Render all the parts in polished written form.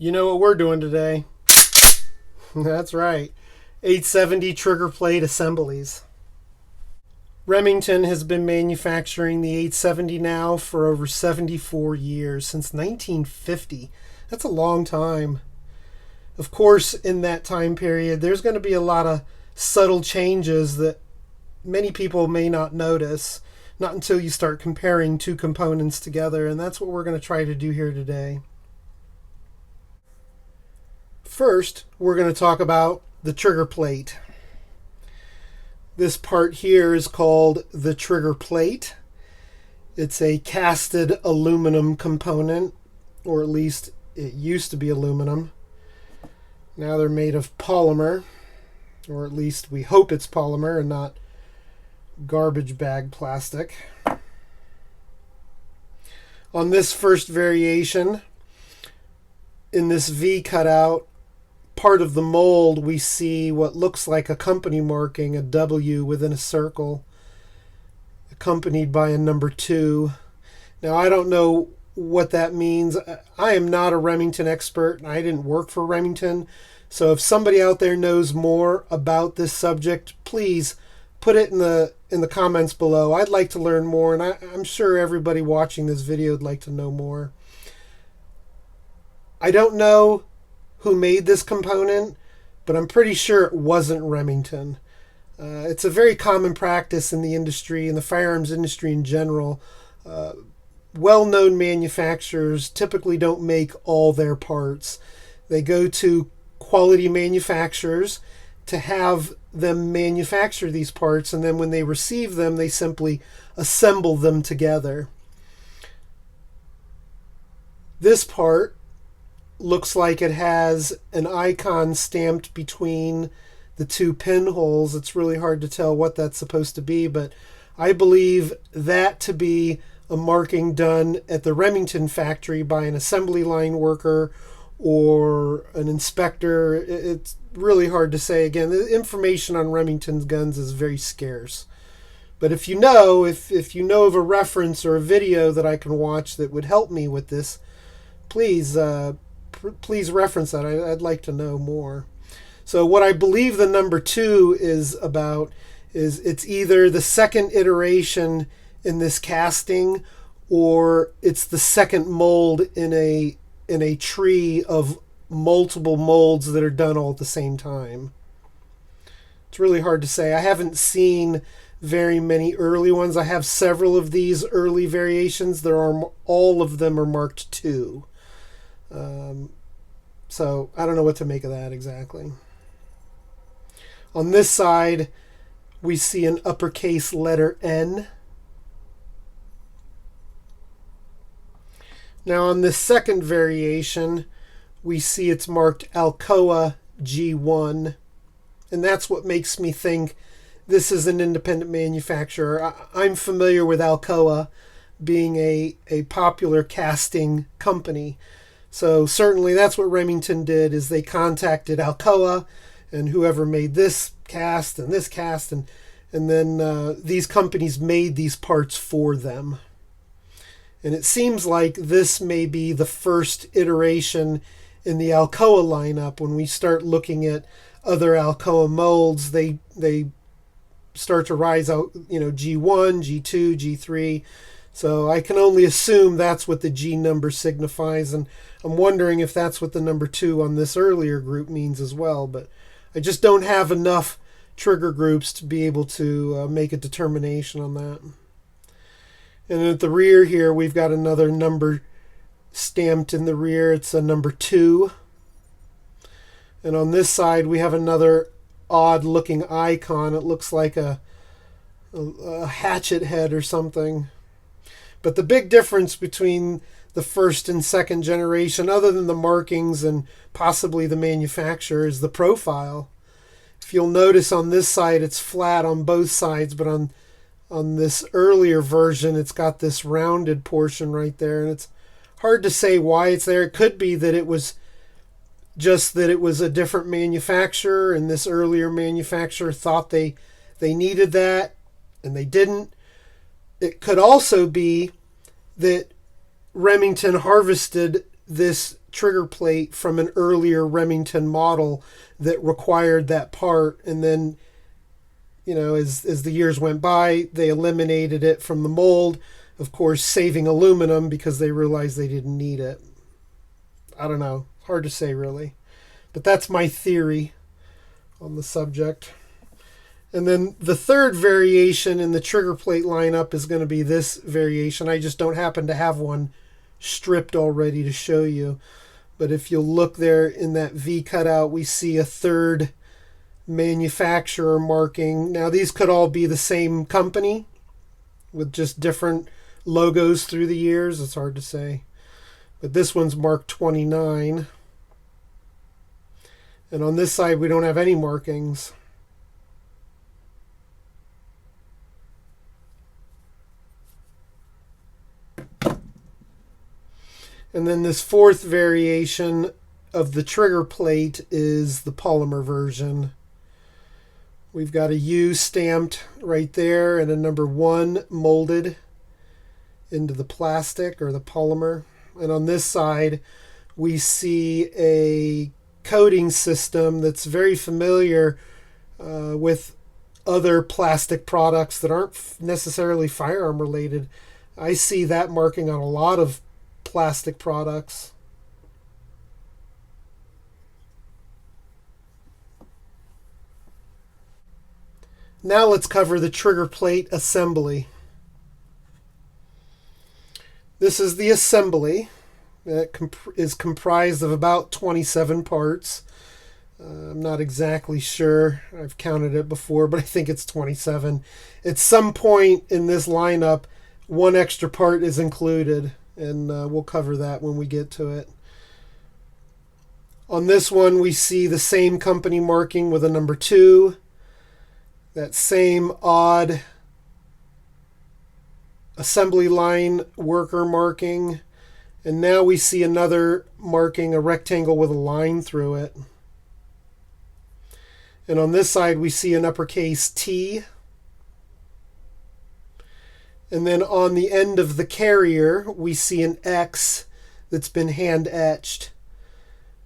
You know what we're doing today? That's right. 870 trigger plate assemblies. Remington has been manufacturing the 870 now for over 74 years, since 1950. That's a long time. Of course, in that time period, there's going to be a lot of subtle changes that many people may not notice, not until you start comparing two components together, and that's what we're going to try to do here today. First, we're going to talk about the trigger plate. This part here is called the trigger plate. It's a casted aluminum component, or at least it used to be aluminum. Now they're made of polymer, or at least we hope it's polymer and not garbage bag plastic. On this first variation, in this V cutout, part of the mold, we see what looks like a company marking, a W within a circle, accompanied by a number 2. Now, I don't know what that means. I am not a Remington expert. I didn't work for Remington. So if somebody out there knows more about this subject, please put it in the comments below. I'd like to learn more, and I'm sure everybody watching this video would like to know more. I don't know who made this component, but I'm pretty sure it wasn't Remington. It's a very common practice in the industry, in the firearms industry in general. Well-known manufacturers typically don't make all their parts. They go to quality manufacturers to have them manufacture these parts, and then when they receive them, they simply assemble them together. This part looks like it has an icon stamped between the two pinholes. It's really hard to tell what that's supposed to be, but I believe that to be a marking done at the Remington factory by an assembly line worker or an inspector. It's really hard to say. Again, the information on Remington's guns is very scarce. But if you know of a reference or a video that I can watch that would help me with this, please reference that. I'd like to know more. So what I believe the number 2 is about is it's either the second iteration in this casting, or it's the second mold in a tree of multiple molds that are done all at the same time. It's really hard to say. I haven't seen very many early ones. I have several of these early variations. All of them are marked 2. So I don't know what to make of that exactly. On this side, we see an uppercase letter N. Now on this second variation, we see it's marked Alcoa G1, and that's what makes me think this is an independent manufacturer. I'm familiar with Alcoa being a popular casting company. So certainly that's what Remington did, is they contacted Alcoa and whoever made this cast, and then these companies made these parts for them. And it seems like this may be the first iteration in the Alcoa lineup. When we start looking at other Alcoa molds, they start to rise out, G1, G2, G3. So I can only assume that's what the G number signifies, and I'm wondering if that's what the number 2 on this earlier group means as well. But I just don't have enough trigger groups to be able to make a determination on that. And at the rear here, we've got another number stamped in the rear. It's a number 2. And on this side, we have another odd-looking icon. It looks like a hatchet head or something. But the big difference between the first and second generation, other than the markings and possibly the manufacturer, is the profile. If you'll notice on this side, it's flat on both sides, but on this earlier version, it's got this rounded portion right there, and it's hard to say why it's there. It could be that it was just that it was a different manufacturer, and this earlier manufacturer thought they needed that, and they didn't. It could also be that Remington harvested this trigger plate from an earlier Remington model that required that part, and then, you know, as the years went by, they eliminated it from the mold, of course saving aluminum because they realized they didn't need it. I don't know, hard to say really, but that's my theory on the subject. And then the third variation in the trigger plate lineup is going to be this variation. I just don't happen to have one stripped already to show you. But if you'll look there in that V cutout, we see a third manufacturer marking. Now these could all be the same company with just different logos through the years. It's hard to say. But this one's marked 29. And on this side, we don't have any markings. And then this fourth variation of the trigger plate is the polymer version. We've got a U stamped right there and a number 1 molded into the plastic or the polymer. And on this side, we see a coating system that's very familiar with other plastic products that aren't necessarily firearm related. I see that marking on a lot of plastic products. Now let's cover the trigger plate assembly. This is the assembly that is comprised of about 27 parts. I'm not exactly sure. I've counted it before, but I think it's 27. At some point in this lineup, one extra part is included, and we'll cover that when we get to it. On this one, we see the same company marking with a number 2, that same odd assembly line worker marking, and now we see another marking, a rectangle with a line through it. And on this side, we see an uppercase T. And then on the end of the carrier, we see an X that's been hand etched.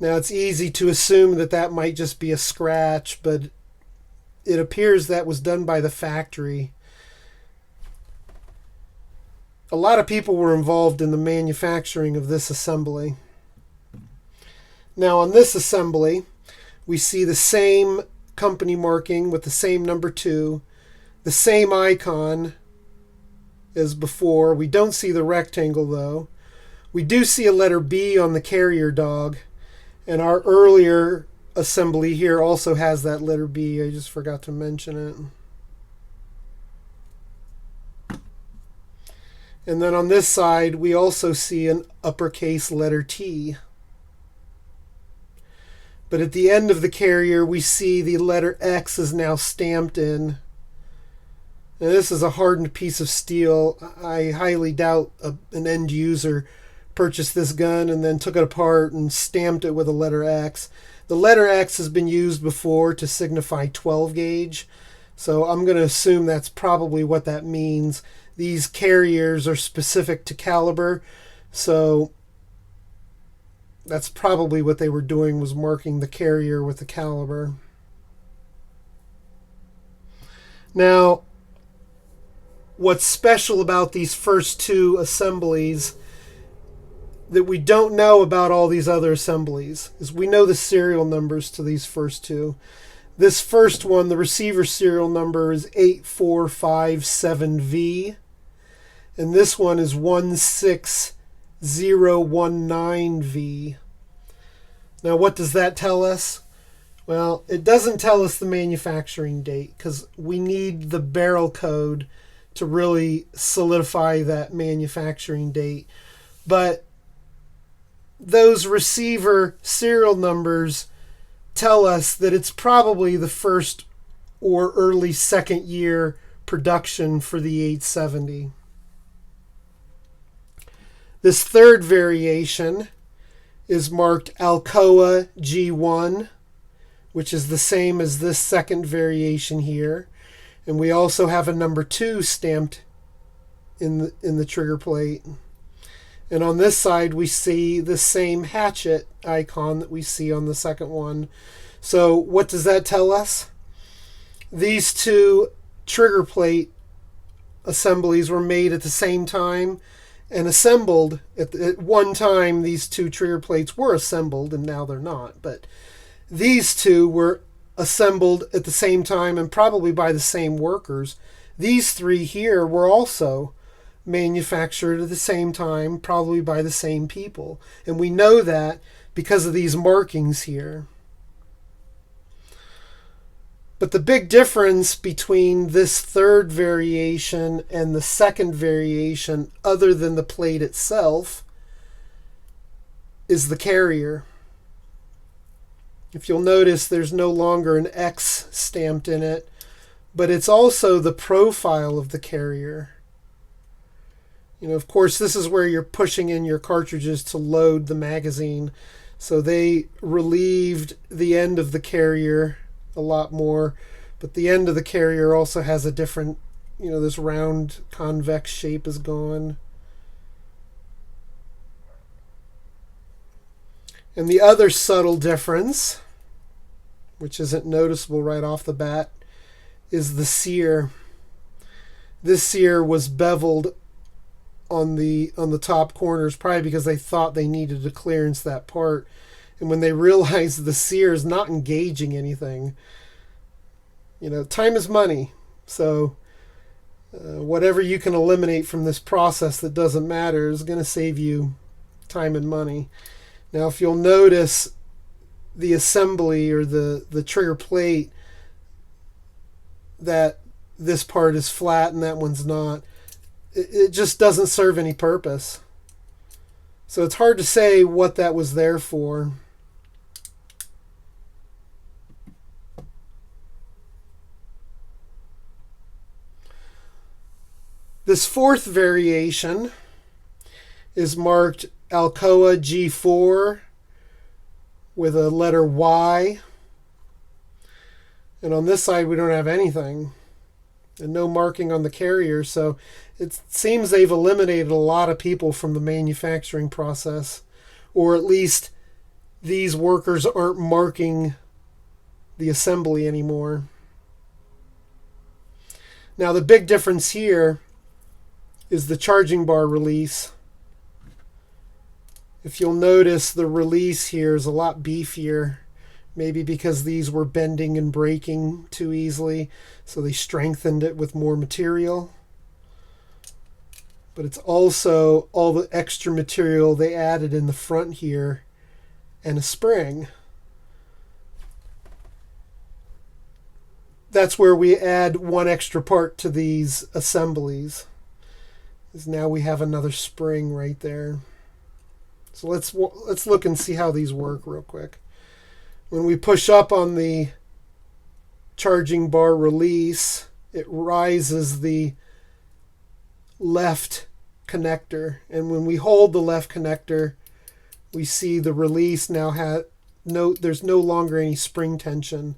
Now it's easy to assume that that might just be a scratch, but it appears that was done by the factory. A lot of people were involved in the manufacturing of this assembly. Now on this assembly, we see the same company marking with the same number 2, the same icon as before. We don't see the rectangle though. We do see a letter B on the carrier dog, and our earlier assembly here also has that letter B. I just forgot to mention it. And then on this side, we also see an uppercase letter T. But at the end of the carrier, we see the letter X is now stamped in. Now, this is a hardened piece of steel. I highly doubt an end user purchased this gun and then took it apart and stamped it with a letter X. The letter X has been used before to signify 12 gauge, so I'm going to assume that's probably what that means. These carriers are specific to caliber, so that's probably what they were doing, was marking the carrier with the caliber. Now, what's special about these first 2 assemblies that we don't know about all these other assemblies is we know the serial numbers to these first 2. This first one, the receiver serial number is 8457V, and this one is 16019V. Now what does that tell us? Well, it doesn't tell us the manufacturing date because we need the barrel code to really solidify that manufacturing date. But those receiver serial numbers tell us that it's probably the first or early second year production for the 870. This third variation is marked Alcoa G1, which is the same as this second variation here. And we also have a number 2 stamped in the trigger plate. And on this side, we see the same hatchet icon that we see on the second one. So what does that tell us? These two trigger plate assemblies were made at the same time and assembled at one time. These two trigger plates were assembled, and now they're not. But these two were assembled at the same time and probably by the same workers. These three here were also manufactured at the same time, probably by the same people. And we know that because of these markings here. But the big difference between this third variation and the second variation, other than the plate itself, is the carrier. If you'll notice, there's no longer an X stamped in it, but it's also the profile of the carrier. You know, of course, this is where you're pushing in your cartridges to load the magazine. So they relieved the end of the carrier a lot more, but the end of the carrier also has a different, you know, this round convex shape is gone. And the other subtle difference, which isn't noticeable right off the bat, is the sear. This sear was beveled on the top corners, probably because they thought they needed to clearance that part. And when they realized the sear is not engaging anything, you know, time is money. So whatever you can eliminate from this process that doesn't matter is going to save you time and money. Now, if you'll notice, the assembly or the trigger plate, that this part is flat and that one's not, it just doesn't serve any purpose. So it's hard to say what that was there for. This fourth variation is marked Alcoa G4 with a letter Y. And on this side, we don't have anything. And no marking on the carrier. So it seems they've eliminated a lot of people from the manufacturing process. Or at least these workers aren't marking the assembly anymore. Now the big difference here is the charging bar release. If you'll notice, the release here is a lot beefier. Maybe because these were bending and breaking too easily, so they strengthened it with more material. But it's also all the extra material they added in the front here and a spring. That's where we add one extra part to these assemblies. Is now we have another spring right there. So let's look and see how these work real quick. When we push up on the charging bar release, it rises the left connector. And when we hold the left connector, we see the release now there's no longer any spring tension.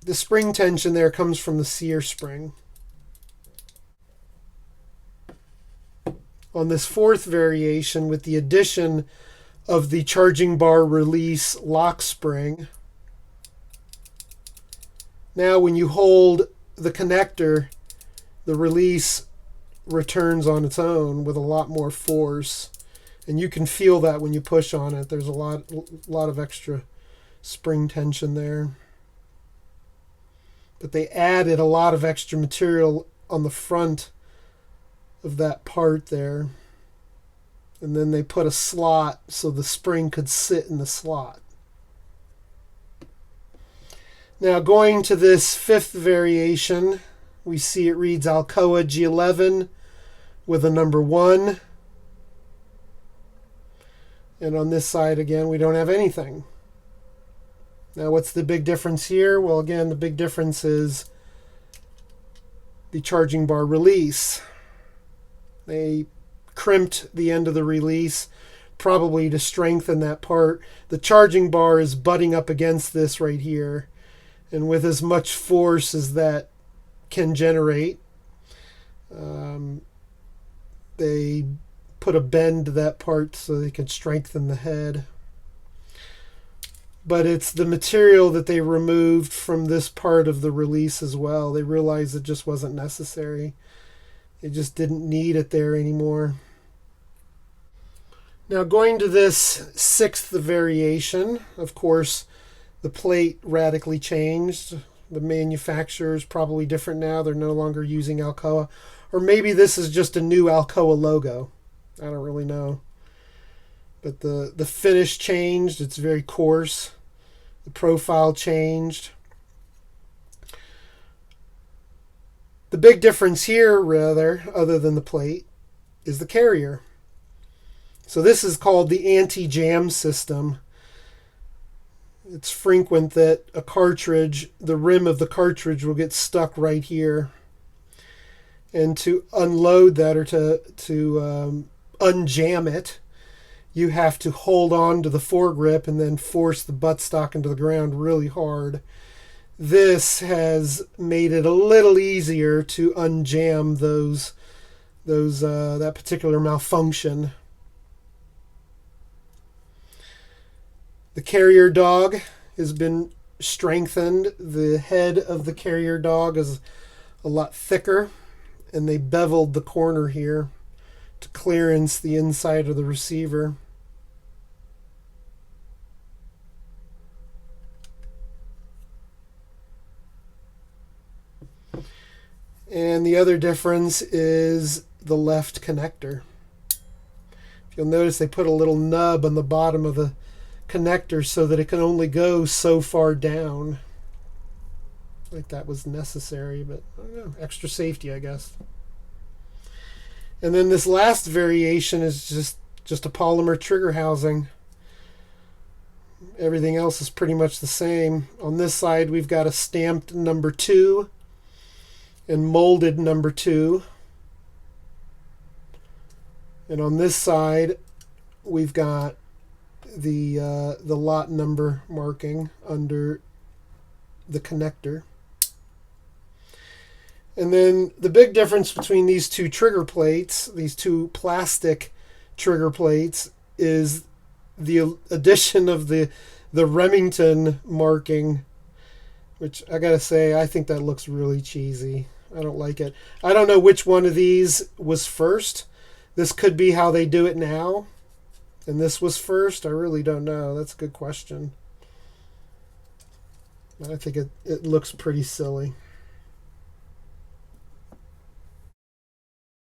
The spring tension there comes from the sear spring. On this fourth variation, with the addition of the charging bar release lock spring, now when you hold the connector, the release returns on its own with a lot more force. And you can feel that when you push on it. There's a lot of extra spring tension there. But they added a lot of extra material on the front of that part there. And then they put a slot so the spring could sit in the slot. Now going to this fifth variation, we see it reads Alcoa G11 with a number 1. And on this side again, we don't have anything. Now what's the big difference here? Well, again, the big difference is the charging bar release. They crimped the end of the release, probably to strengthen that part. The charging bar is butting up against this right here. And with as much force as that can generate, they put a bend to that part so they could strengthen the head. But it's the material that they removed from this part of the release as well. They realized it just wasn't necessary. They just didn't need it there anymore. Now going to this sixth variation, of course, the plate radically changed. The manufacturer is probably different now. They're no longer using Alcoa. Or maybe this is just a new Alcoa logo. I don't really know. But the finish changed. It's very coarse. The profile changed. The big difference here, rather, other than the plate, is the carrier. So this is called the anti-jam system. It's frequent that a cartridge, the rim of the cartridge will get stuck right here. And to unload that or to unjam it, you have to hold on to the foregrip and then force the buttstock into the ground really hard. This has made it a little easier to unjam that particular malfunction. The carrier dog has been strengthened. The head of the carrier dog is a lot thicker, and they beveled the corner here to clearance the inside of the receiver. And the other difference is the left connector. If you'll notice, they put a little nub on the bottom of the connector so that it can only go so far down. Like that was necessary, but I don't know, extra safety, I guess. And then this last variation is just a polymer trigger housing. Everything else is pretty much the same. On this side, we've got a stamped number 2 and molded number 2. And on this side, we've got the lot number marking under the connector. And then the big difference between these two trigger plates, these two plastic trigger plates, is the addition of the Remington marking, which I gotta say, I think that looks really cheesy. I don't like it. I don't know which one of these was first. This could be how they do it now, and this was first. I really don't know. That's a good question. I think it looks pretty silly.